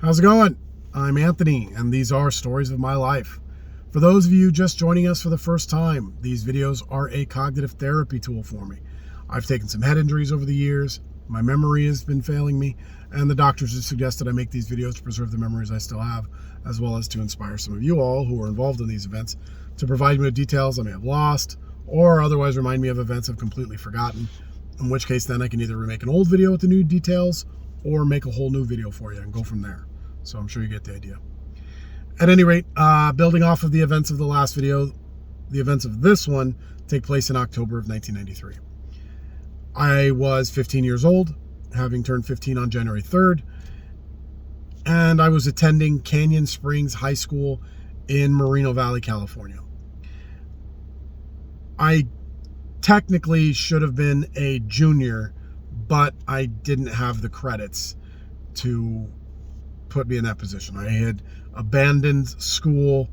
How's it going? I'm Anthony, and these are stories of my life. For those of you just joining us for the first time, these videos are a cognitive therapy tool for me. I've taken some head injuries over the years, my memory has been failing me, and the doctors have suggested I make these videos to preserve the memories I still have, as well as to inspire some of you all who are involved in these events to provide me with details I may have lost, or otherwise remind me of events I've completely forgotten, in which case then I can either remake an old video with the new details, or make a whole new video for you and go from there. So I'm sure you get the idea. At any rate, building off of the events of the last video, the events of this one take place in October of 1993. I was 15 years old, having turned 15 on January 3rd, and I was attending Canyon Springs High School in Moreno Valley, California. I technically should have been a junior, but I didn't have the credits to put me in that position. I had abandoned school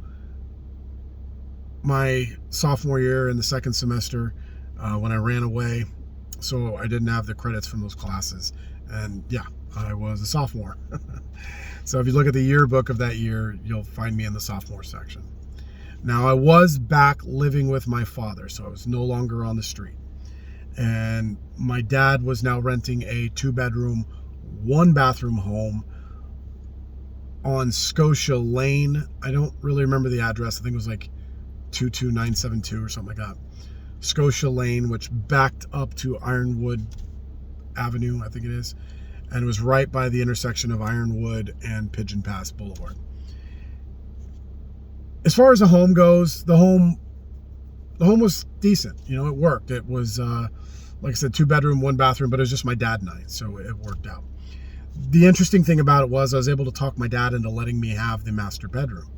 my sophomore year in the second semester when I ran away, so I didn't have the credits from those classes. And yeah, I was a sophomore. So if you look at the yearbook of that year, you'll find me in the sophomore section. Now, I was back living with my father, so I was no longer on the street. And my dad was now renting a 2-bedroom, 1-bathroom home on Scotia Lane. I don't really remember the address. I think it was like 22972 or something like that. Scotia Lane, which backed up to Ironwood Avenue, I think it is. And it was right by the intersection of Ironwood and Pigeon Pass Boulevard. As far as the home goes, the home was decent. You know, it worked. It was, like I said, 2-bedroom, 1-bathroom, but it was just my dad and I, so it worked out. The interesting thing about it was I was able to talk my dad into letting me have the master bedroom.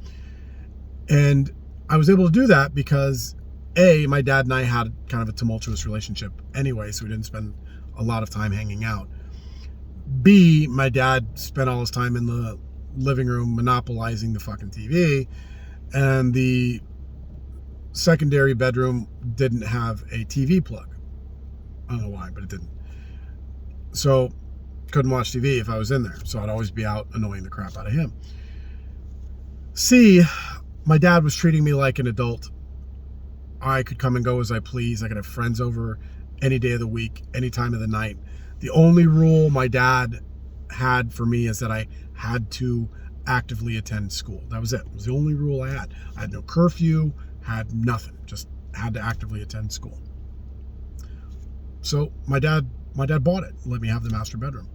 And I was able to do that because, A, my dad and I had kind of a tumultuous relationship anyway, so we didn't spend a lot of time hanging out. B, my dad spent all his time in the living room monopolizing the fucking TV, and the secondary bedroom didn't have a TV plug. I don't know why, but it didn't. So couldn't watch TV if I was in there, so I'd always be out annoying the crap out of him. C, my dad was treating me like an adult. I could come and go as I please. I could have friends over any day of the week, any time of the night. The only rule my dad had for me is that I had to actively attend school. That was it. It was the only rule I had. I had no curfew, had nothing. Just had to actively attend school. So my dad bought it, let me have the master bedroom.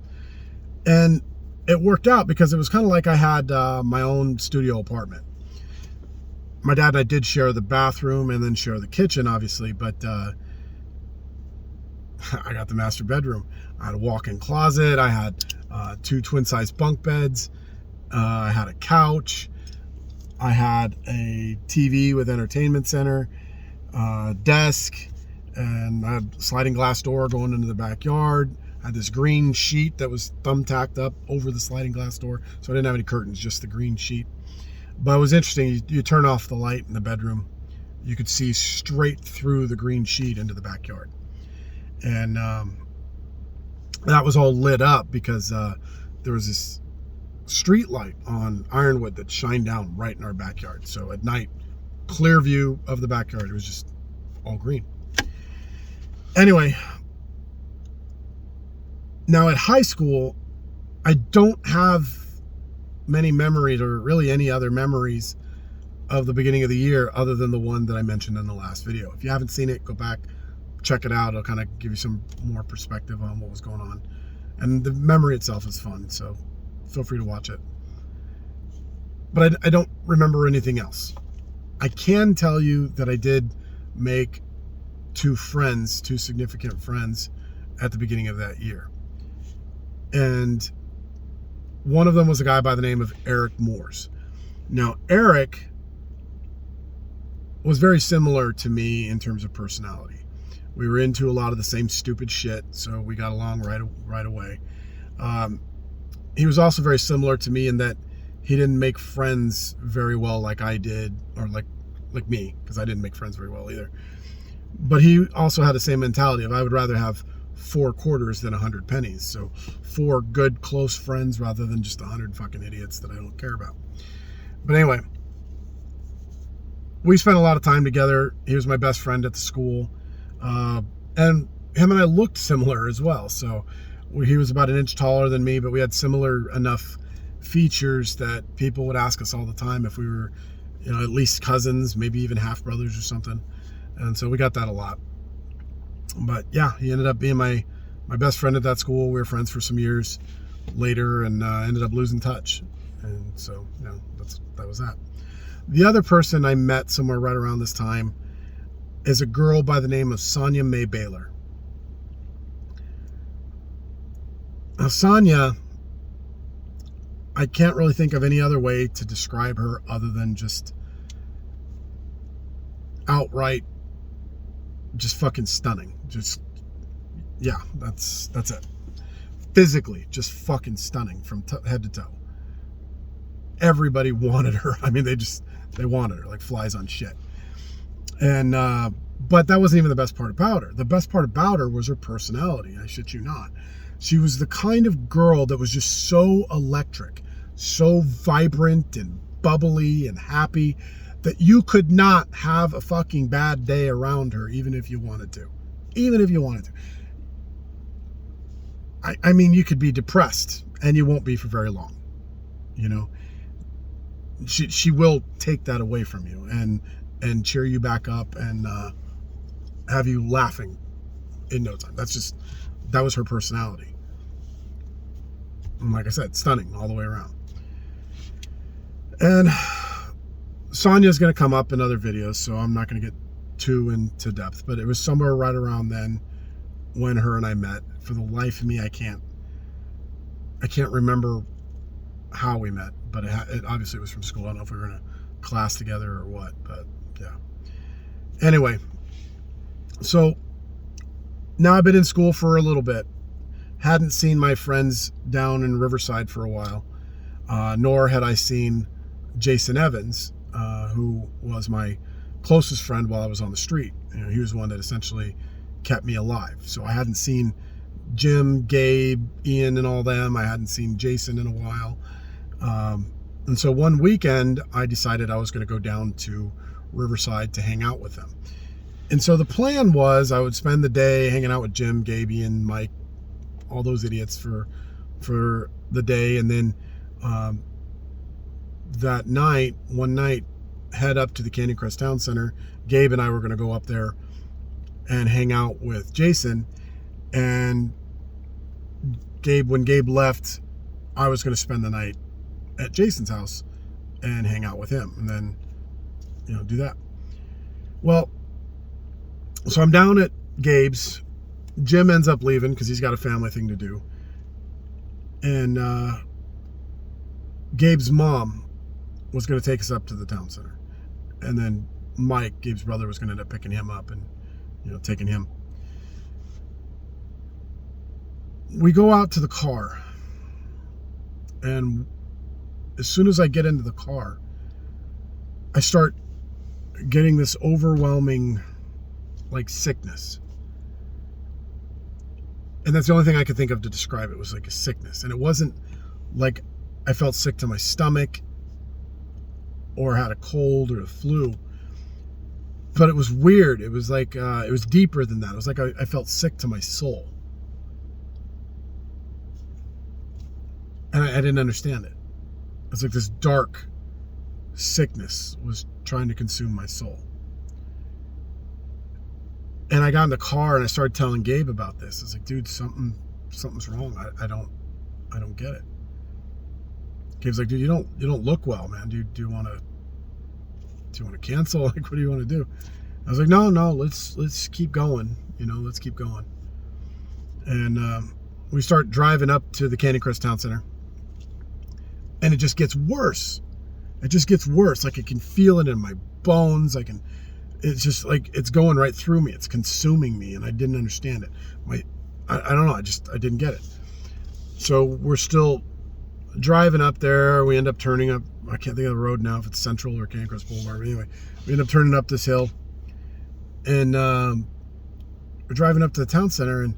And it worked out because it was kind of like I had my own studio apartment. My dad and I did share the bathroom and then share the kitchen, obviously, but I got the master bedroom. I had a walk-in closet. I had 2 twin-size bunk beds. I had a couch. I had a TV with entertainment center, desk, and I had a sliding glass door going into the backyard. I had this green sheet that was thumbtacked up over the sliding glass door, so I didn't have any curtains, just the green sheet. But it was interesting. You turn off the light in the bedroom, you could see straight through the green sheet into the backyard. And that was all lit up because there was this street light on Ironwood that shined down right in our backyard. So at night, clear view of the backyard. It was just all green. Anyway, now at high school, I don't have many memories or really any other memories of the beginning of the year other than the one that I mentioned in the last video. If you haven't seen it, go back, check it out. It'll kind of give you some more perspective on what was going on. And the memory itself is fun, so feel free to watch it. But I don't remember anything else. I can tell you that I did make 2 significant friends at the beginning of that year. And one of them was a guy by the name of Eric Moores. Now, Eric was very similar to me in terms of personality. We were into a lot of the same stupid shit, so we got along right away. He was also very similar to me in that he didn't make friends very well like I did, or like me, because I didn't make friends very well either. But he also had the same mentality of I would rather have 4 quarters than 100 pennies. So 4 good close friends rather than just 100 fucking idiots that I don't care about. But anyway, we spent a lot of time together. He was my best friend at the school, and him and I looked similar as well. So he was about an inch taller than me, but we had similar enough features that people would ask us all the time if we were, at least cousins, maybe even half brothers or something. And so we got that a lot. But yeah, he ended up being my best friend at that school. We were friends for some years later, and ended up losing touch. And so, that was that. The other person I met somewhere right around this time is a girl by the name of Sonia Mae Baylor. Now, Sonia, I can't really think of any other way to describe her other than just outright, just fucking stunning. That's it. Physically, just fucking stunning from head to toe. Everybody wanted her. I mean, they wanted her like flies on shit. And, but that wasn't even the best part about her. The best part about her was her personality. I shit you not. She was the kind of girl that was just so electric, so vibrant and bubbly and happy that you could not have a fucking bad day around her, even if you wanted to. Even if you wanted to. I mean, you could be depressed and you won't be for very long. She will take that away from you and cheer you back up and have you laughing in no time. That was her personality. And like I said, stunning all the way around. And Sonia's going to come up in other videos, so I'm not going to get too into depth, but it was somewhere right around then when her and I met. For the life of me, I can't remember how we met, but it obviously was from school. I don't know if we were in a class together or what, but yeah. Anyway, so now I've been in school for a little bit. Hadn't seen my friends down in Riverside for a while, nor had I seen Jason Evans, who was my closest friend while I was on the street. He was the one that essentially kept me alive. So I hadn't seen Jim, Gabe, Ian, and all them. I hadn't seen Jason in a while. And so one weekend, I decided I was going to go down to Riverside to hang out with them. And so the plan was I would spend the day hanging out with Jim, Gabe, Ian, Mike, all those idiots for the day. And then one night, head up to the Canyon Crest Town Center. Gabe and I were going to go up there and hang out with Jason. And when Gabe left, I was going to spend the night at Jason's house and hang out with him and then, do that. Well, so I'm down at Gabe's. Jim ends up leaving because he's got a family thing to do. And Gabe's mom was going to take us up to the town center. And then Mike, Gabe's brother, was going to end up picking him up and, taking him. We go out to the car. And as soon as I get into the car, I start getting this overwhelming, sickness. And that's the only thing I could think of to describe it, was like a sickness. And it wasn't like I felt sick to my stomach or had a cold or a flu. But it was weird. It was like, it was deeper than that. It was like I felt sick to my soul. And I didn't understand it. It was like this dark sickness was trying to consume my soul. And I got in the car and I started telling Gabe about this. I was like, dude, something's wrong. I don't get it. Gabe's like, dude, you don't look well, man. Do you want to cancel? Like, what do you want to do? I was like, no, let's keep going. Let's keep going. And we start driving up to the Canyon Crest Town Center. And it just gets worse. It just gets worse. Like, I can feel it in my bones. It's just like it's going right through me. It's consuming me, and I didn't understand it. I don't know. I didn't get it. So we're still driving up there. We end up turning up. I can't think of the road now, if it's Central or Canyon Crest Boulevard. But anyway, we end up turning up this hill, and we're driving up to the town center, and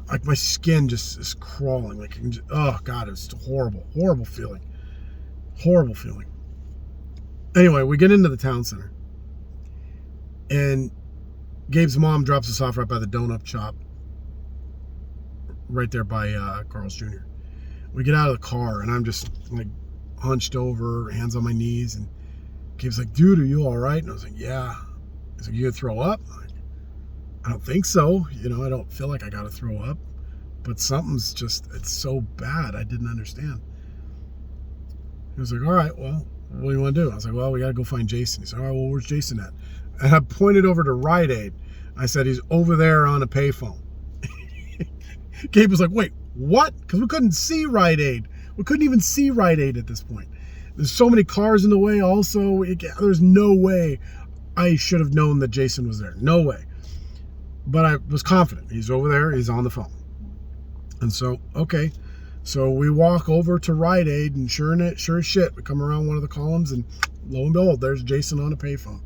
like my skin just is crawling. Like, oh God, it's horrible, horrible feeling. Horrible feeling. Anyway, we get into the town center. And Gabe's mom drops us off right by the donut shop. Right there by Carl's Jr. We get out of the car, and I'm just like hunched over, hands on my knees. And Gabe's like, dude, are you all right? And I was like, yeah. He's like, you gonna throw up? I'm like, I don't think so. You know, I don't feel like I gotta throw up. But something's just, it's so bad. I didn't understand. He was like, all right, well, what do you want to do? I was like, well, we got to go find Jason. He's like, all right, well, where's Jason at? And I pointed over to Rite Aid. I said, he's over there on a payphone. Gabe was like, wait, what? Because we couldn't see Rite Aid. We couldn't even see Rite Aid at this point. There's so many cars in the way also. There's no way I should have known that Jason was there. No way. But I was confident. He's over there. He's on the phone. And so, okay. So we walk over to Rite Aid, and sure as shit, we come around one of the columns, and lo and behold, there's Jason on a payphone.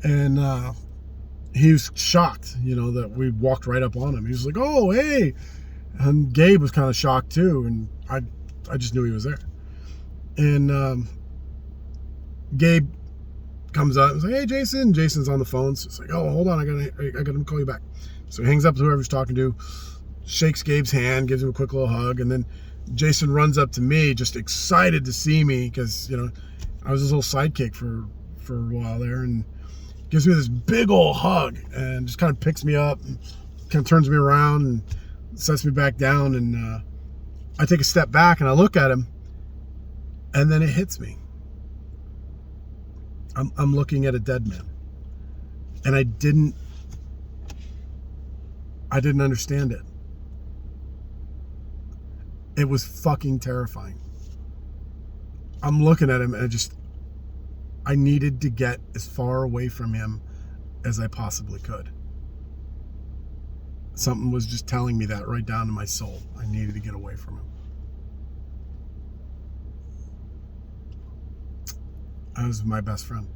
And he was shocked, you know, that we walked right up on him. He was like, oh, hey. And Gabe was kind of shocked too, and I just knew he was there. And Gabe comes up and says, hey, Jason. Jason's on the phone, so it's like, oh, hold on, I got him to call you back. So he hangs up to whoever he's talking to, shakes Gabe's hand, gives him a quick little hug, and then Jason runs up to me, just excited to see me, because, you know, I was his little sidekick for a while there, and gives me this big old hug, and just kind of picks me up, and kind of turns me around, and sets me back down, and I take a step back, and I look at him, and then it hits me. I'm looking at a dead man, and I didn't understand it. It was fucking terrifying. I'm looking at him, and I needed to get as far away from him as I possibly could. Something was just telling me that right down to my soul. I needed to get away from him. That was my best friend.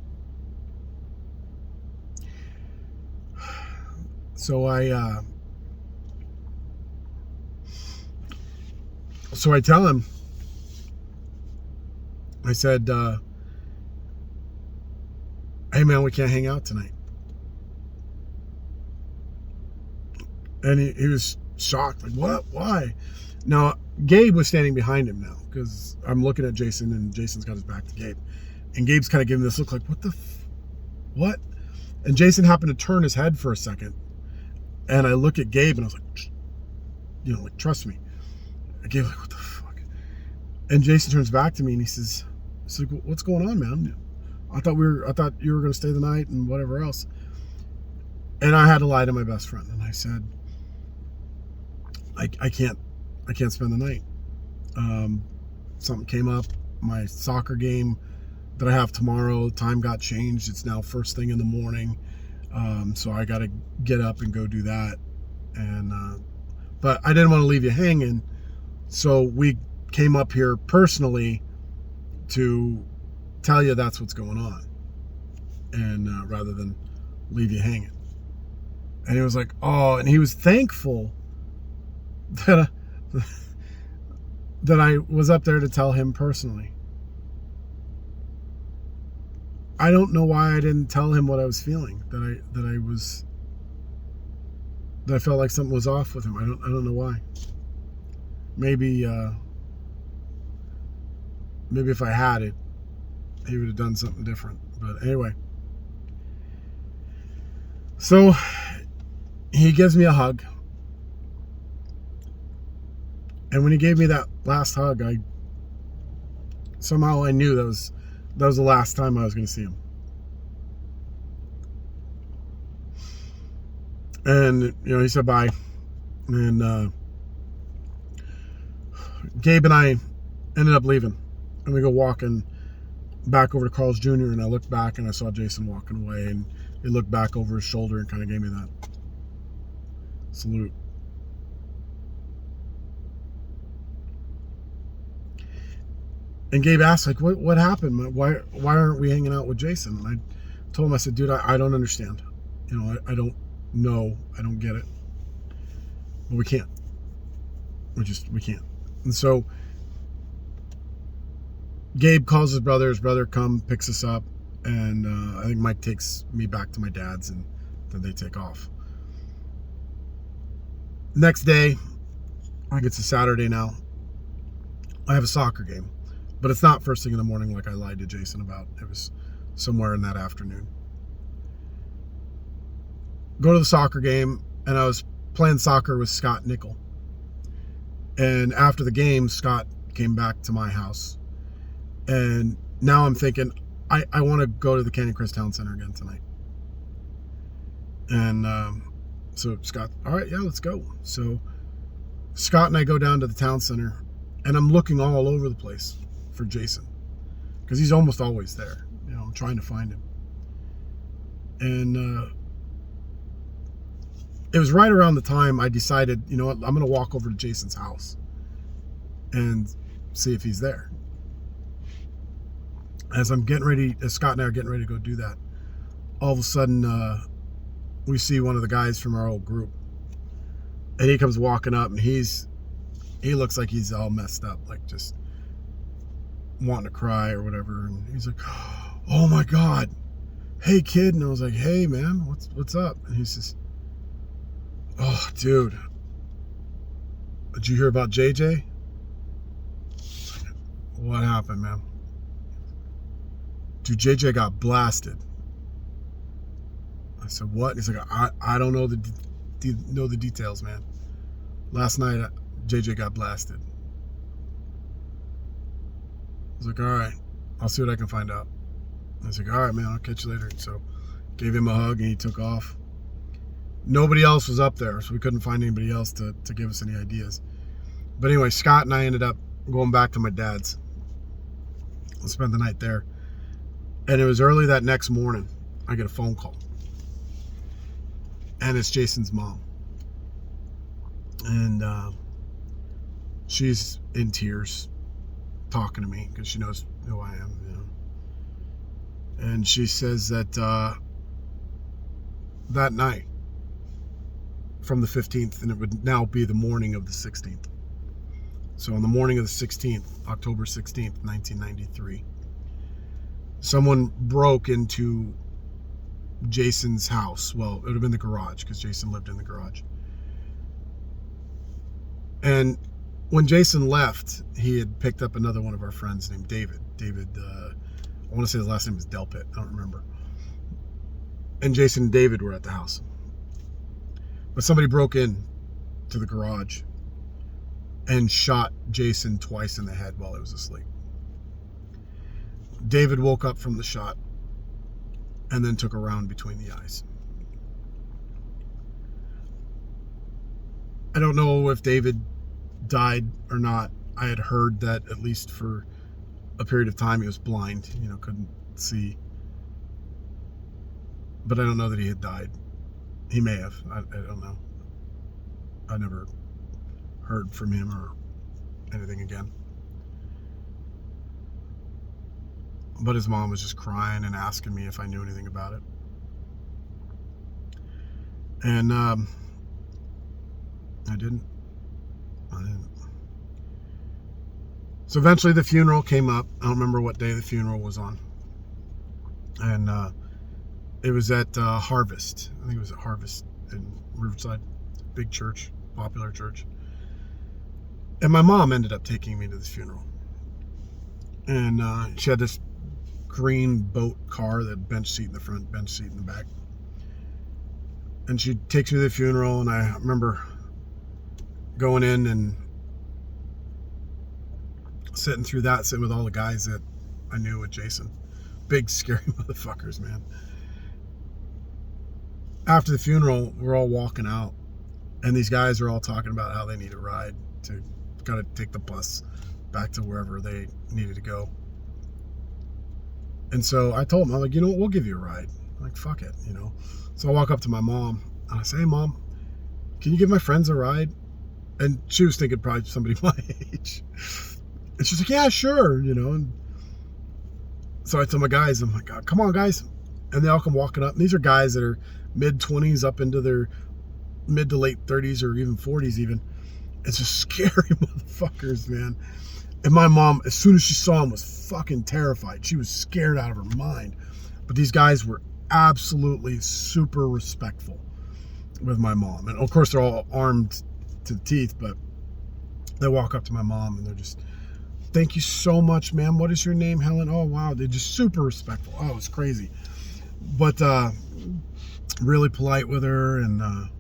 So I tell him, I said, hey man, we can't hang out tonight. And he was shocked, like, what? Why? Now, Gabe was standing behind him now, because I'm looking at Jason, and Jason's got his back to Gabe. And Gabe's kind of giving this look like, what? And Jason happened to turn his head for a second. And I look at Gabe, and I was like, you know, like, trust me. And Gabe's like, what the fuck? And Jason turns back to me, and he says, what's going on, man? I thought you were going to stay the night and whatever else. And I had to lie to my best friend. And I said, I can't spend the night. Something came up. My soccer game that I have tomorrow, time got changed. It's now first thing in the morning. So I got to get up and go do that. And, but I didn't want to leave you hanging. So we came up here personally to tell you that's what's going on. And rather than leave you hanging. And he was like, oh, and he was thankful that I was up there to tell him personally. I don't know why I didn't tell him what I was feeling, that I felt like something was off with him. I don't know why. Maybe if I had it, he would have done something different. But anyway. So he gives me a hug. And when he gave me that last hug, somehow I knew that was the last time I was going to see him. And, you know, he said bye. And Gabe and I ended up leaving. And we go walking back over to Carl's Jr. And I looked back and I saw Jason walking away. And he looked back over his shoulder and kind of gave me that salute. And Gabe asked, like, what happened? Why aren't we hanging out with Jason? And I told him, I said, dude, I don't understand. You know, I don't know. I don't get it. But we can't. We can't. And so Gabe calls his brother picks us up, and I think Mike takes me back to my dad's, and then they take off. Next day, I think it's a Saturday now, I have a soccer game, but it's not first thing in the morning like I lied to Jason about. It was somewhere in that afternoon. Go to the soccer game, and I was playing soccer with Scott Nickel. And after the game, Scott came back to my house. And now I'm thinking, I want to go to the Canyon Crest Town Center again tonight. And so Scott, all right, yeah, let's go. So Scott and I go down to the town center, and I'm looking all over the place for Jason, because he's almost always there. You know, I'm trying to find him. And it was right around the time I decided, you know what, I'm going to walk over to Jason's house and see if he's there. As Scott and I are getting ready to go do that, all of a sudden, we see one of the guys from our old group, and he comes walking up, and he looks like he's all messed up, like just wanting to cry or whatever. And he's like, "Oh my God, hey kid!" And I was like, "Hey man, what's up?" And he says, "Oh dude, did you hear about JJ?" What happened, man? Dude, JJ got blasted. I said, what? He's like, I don't know the details, man. Last night, JJ got blasted. I was like, all right, I'll see what I can find out. I was like, all right, man, I'll catch you later. So gave him a hug, and he took off. Nobody else was up there, so we couldn't find anybody else to give us any ideas. But anyway, Scott and I ended up going back to my dad's. We'll spend the night there. And it was early that next morning, I get a phone call. And it's Jason's mom. And she's in tears talking to me because she knows who I am, you know. And she says that that night, from the 15th, and it would now be the morning of the 16th. So on the morning of the 16th, October 16th, 1993, someone broke into Jason's house. Well, it would have been the garage, because Jason lived in the garage. And when Jason left, he had picked up another one of our friends named David. I want to say his last name was Delpit. I don't remember. And Jason and David were at the house. But somebody broke in to the garage and shot Jason twice in the head while he was asleep. David woke up from the shot and then took a round between the eyes. I don't know if David died or not. I had heard that at least for a period of time he was blind, you know, couldn't see. But I don't know that he had died. He may have. I don't know. I never heard from him or anything again. But his mom was just crying and asking me if I knew anything about it. And I didn't. So eventually the funeral came up. I don't remember what day the funeral was on. And it was at Harvest. I think it was at Harvest in Riverside. Big church, popular church. And my mom ended up taking me to this funeral. And she had this green boat car that had bench seat in the front, bench seat in the back. And she takes me to the funeral, and I remember going in and sitting with all the guys that I knew with Jason. Big, scary motherfuckers, man. After the funeral, we're all walking out, and these guys are all talking about how they need a ride to gotta take the bus back to wherever they needed to go. And so I told them, I'm like, you know what, we'll give you a ride. I'm like, fuck it, you know. So I walk up to my mom, and I say, hey, Mom, can you give my friends a ride? And she was thinking probably somebody my age. And she's like, yeah, sure, you know. And so I tell my guys, I'm like, come on, guys. And they all come walking up. And these are guys that are mid-20s up into their mid to late 30s or even 40s even. It's just scary motherfuckers, man. And my mom, as soon as she saw him, was fucking terrified. She was scared out of her mind. But these guys were absolutely super respectful with my mom. And of course, they're all armed to the teeth, but they walk up to my mom and they're just, thank you so much, ma'am. What is your name, Helen? Oh, wow. They're just super respectful. Oh, it's crazy. But really polite with her. And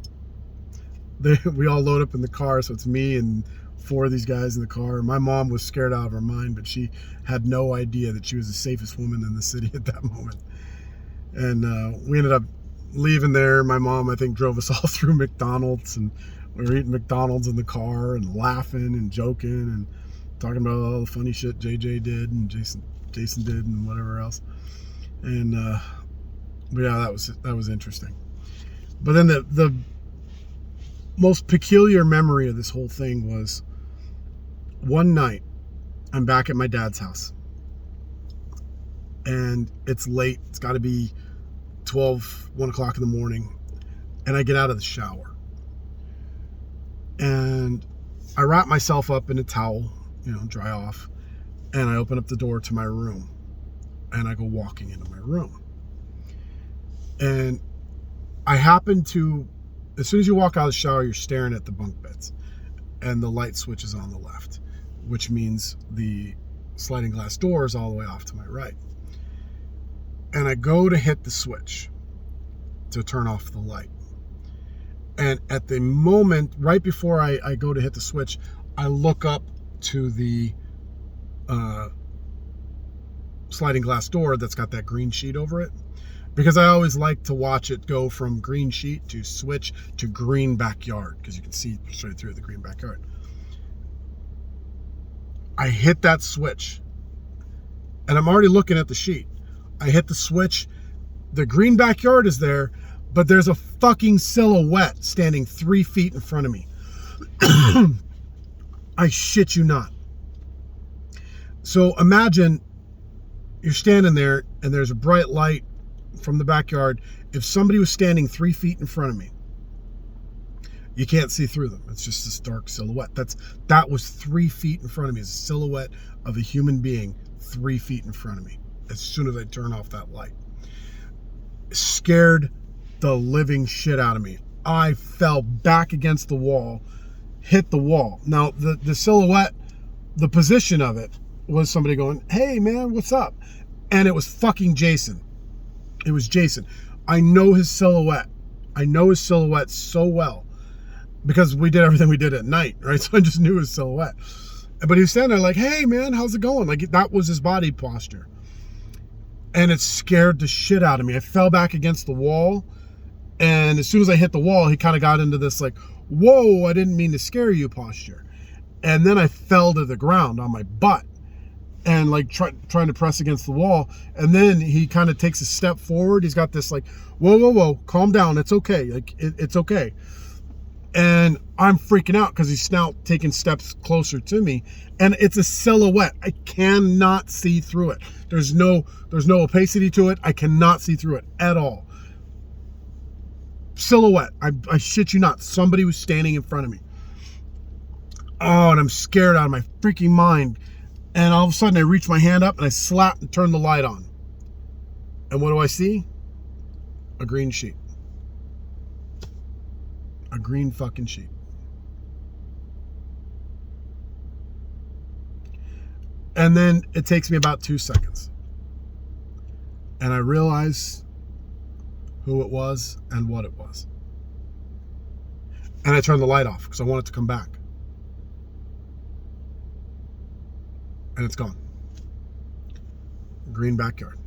we all load up in the car. So it's me and 4 of these guys in the car. My mom was scared out of her mind, but she had no idea that she was the safest woman in the city at that moment. And we ended up leaving there. My mom, I think, drove us all through McDonald's, and we were eating McDonald's in the car and laughing and joking and talking about all the funny shit JJ did and Jason did and whatever else. And but yeah, that was interesting. But then the most peculiar memory of this whole thing was one night I'm back at my dad's house and it's late. It's got to be 1 o'clock in the morning, and I get out of the shower and I wrap myself up in a towel, dry off, and I open up the door to my room and I go walking into my room. And I happen to, as soon as you walk out of the shower, you're staring at the bunk beds and the light switch is on the left, which means the sliding glass door is all the way off to my right. And I go to hit the switch to turn off the light. And at the moment, right before I go to hit the switch, I look up to the sliding glass door that's got that green sheet over it, because I always like to watch it go from green sheet to switch to green backyard, because you can see straight through the green backyard. I hit that switch and I'm already looking at the sheet. I hit the switch, the green backyard is there, but there's a fucking silhouette standing 3 feet in front of me. I shit you not. So imagine you're standing there and there's a bright light from the backyard. If somebody was standing 3 feet in front of me, you can't see through them. It's just this dark silhouette. That was 3 feet in front of me. It's a silhouette of a human being 3 feet in front of me. As soon as I turn off that light, scared the living shit out of me. I fell back against the wall, hit the wall. Now the silhouette, the position of it was somebody going, "Hey man, what's up?" And it was fucking Jason. It was Jason. I know his silhouette. I know his silhouette so well because we did everything we did at night, right? So I just knew his silhouette. But he was standing there like, "Hey man, how's it going?" Like that was his body posture. And it scared the shit out of me. I fell back against the wall. And as soon as I hit the wall, he kind of got into this like, "Whoa, I didn't mean to scare you" posture. And then I fell to the ground on my butt and like trying to press against the wall. And then he kind of takes a step forward. He's got this like, whoa, calm down. It's okay. Like it's okay. And I'm freaking out because he's now taking steps closer to me, and it's a silhouette. I cannot see through it. There's no opacity to it. I cannot see through it at all. Silhouette. I shit you not. Somebody was standing in front of me. Oh, and I'm scared out of my freaking mind. And all of a sudden I reach my hand up and I slap and turn the light on. And what do I see? A green sheet. A green fucking sheet. And then it takes me about 2 seconds. And I realize who it was and what it was. And I turn the light off because I want it to come back. And it's gone. Green backyard.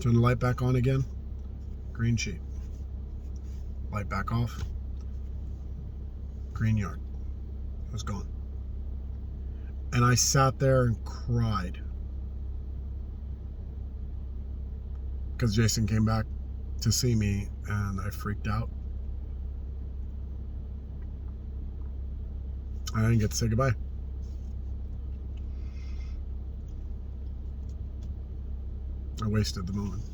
Turn the light back on again. Green sheet. Light back off. Green yard. It was gone. And I sat there and cried. Because Jason came back to see me and I freaked out. I didn't get to say goodbye. I wasted the moment.